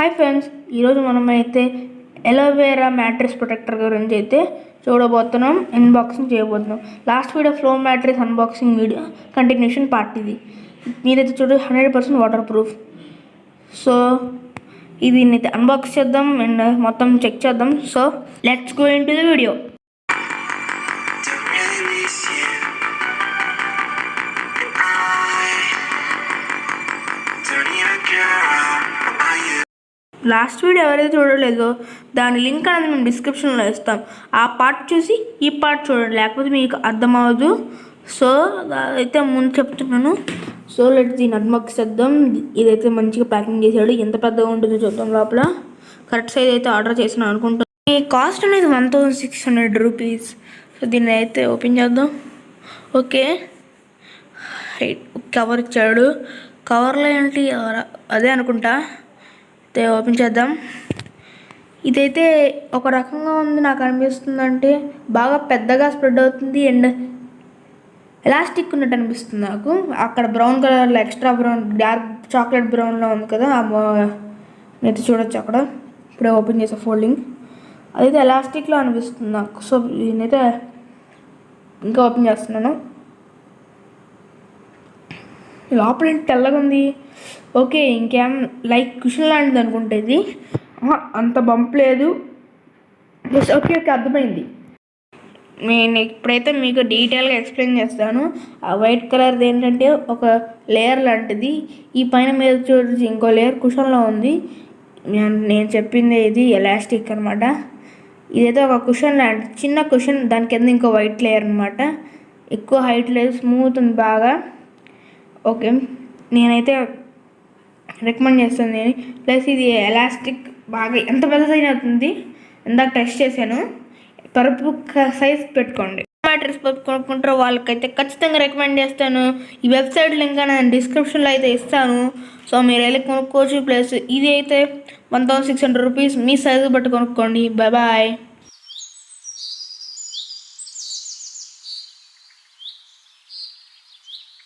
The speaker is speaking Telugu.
హాయ్ ఫ్రెండ్స్, ఈరోజు మనమైతే ఎలోవేరా మ్యాట్రెస్ ప్రొటెక్టర్ గురించి అయితే చూడబోతున్నాం, అన్బాక్సింగ్ చేయబోతున్నాం. Last video flow mattress unboxing video continuation part ఇది. మీరైతే చూడండి 100% వాటర్ ప్రూఫ్. సో ఇది అయితే అన్బాక్స్ చేద్దాం అండ్ మొత్తం చెక్ చేద్దాం. So let's go in to the video. Last video ఎవరైతే చూడలేదో దాని లింక్ అనేది మేము డిస్క్రిప్షన్లో ఇస్తాం. ఆ పార్ట్ చూసి ఈ పార్ట్ చూడండి, లేకపోతే మీకు అర్థమవ్వదు. సో అయితే ముందు చెప్తున్నాను. సో దీన్ని అన్బాక్స్ చేద్దాం. ఇదైతే మంచిగా ప్యాకింగ్ చేశాడు. ఎంత పెద్దగా ఉంటుందో చూద్దాం. లోపల కరెక్ట్ సైజ్ అయితే ఆర్డర్ చేసిన అనుకుంటాను. ఈ కాస్ట్ అనేది 1600 రూపీస్. సో దీన్ని అయితే ఓపెన్ చేద్దాం. ఓకే, కవర్ ఇచ్చాడు. కవర్లో ఏంటి అదే అనుకుంటా. ఓపెన్ చేద్దాం. ఇదైతే ఒక రకంగా ఉంది నాకు అనిపిస్తుంది. అంటే బాగా పెద్దగా స్ప్రెడ్ అవుతుంది అండ్ ఎలాస్టిక్ ఉన్నట్టు అనిపిస్తుంది నాకు. అక్కడ బ్రౌన్ కలర్లో ఎక్స్ట్రా బ్రౌన్, డార్క్ చాక్లెట్ బ్రౌన్లో ఉంది కదా, అయితే చూడొచ్చు అక్కడ. ఇప్పుడే ఓపెన్ చేసే ఫోల్డింగ్ అదైతే ఎలాస్టిక్లో అనిపిస్తుంది నాకు. సో దీనైతే ఇంకా ఓపెన్ చేస్తున్నాను. లోపల తెల్లగా ఉంది. ఓకే, ఇంకేం లైక్ కుషన్ లాంటిది అనుకుంటే ఇది అంత బంప్ లేదు. ఓకే అర్థమైంది. నేను ఇప్పుడైతే మీకు డీటెయిల్గా ఎక్స్ప్లెయిన్ చేస్తాను. ఆ వైట్ కలర్ది ఏంటంటే ఒక లేయర్ లాంటిది. ఈ పైన మీద చూసి ఇంకో లేయర్ కుషన్లో ఉంది. నేను చెప్పింది ఇది ఎలాస్టిక్ అనమాట. ఇదైతే ఒక కుషన్ లాంటి చిన్న కుషన్, దాని కింద ఇంకో వైట్ లేయర్ అనమాట. ఎక్కువ హైట్ లేదు, స్మూత్ ఉంది బాగా. ఓకే, నేనైతే రికమెండ్ చేస్తాను నేను. ప్లస్ ఇది ఎలాస్టిక్ బాగా ఎంత పెద్ద సైజ్ అవుతుంది. ఇందాక టెస్ట్ చేశాను. పరుపు సైజ్ పెట్టుకోండి. మ్యాట్రెస్ కొనుక్కుంటారో వాళ్ళకైతే ఖచ్చితంగా రికమెండ్ చేస్తాను. ఈ వెబ్సైట్ లింక్ నేను డిస్క్రిప్షన్లో అయితే ఇస్తాను. సో మీరు వెళ్ళి కొనుక్కోవచ్చు. ప్లస్ ఇది అయితే 1600 రూపీస్. మీ సైజు బట్టి కొనుక్కోండి. బాయ్.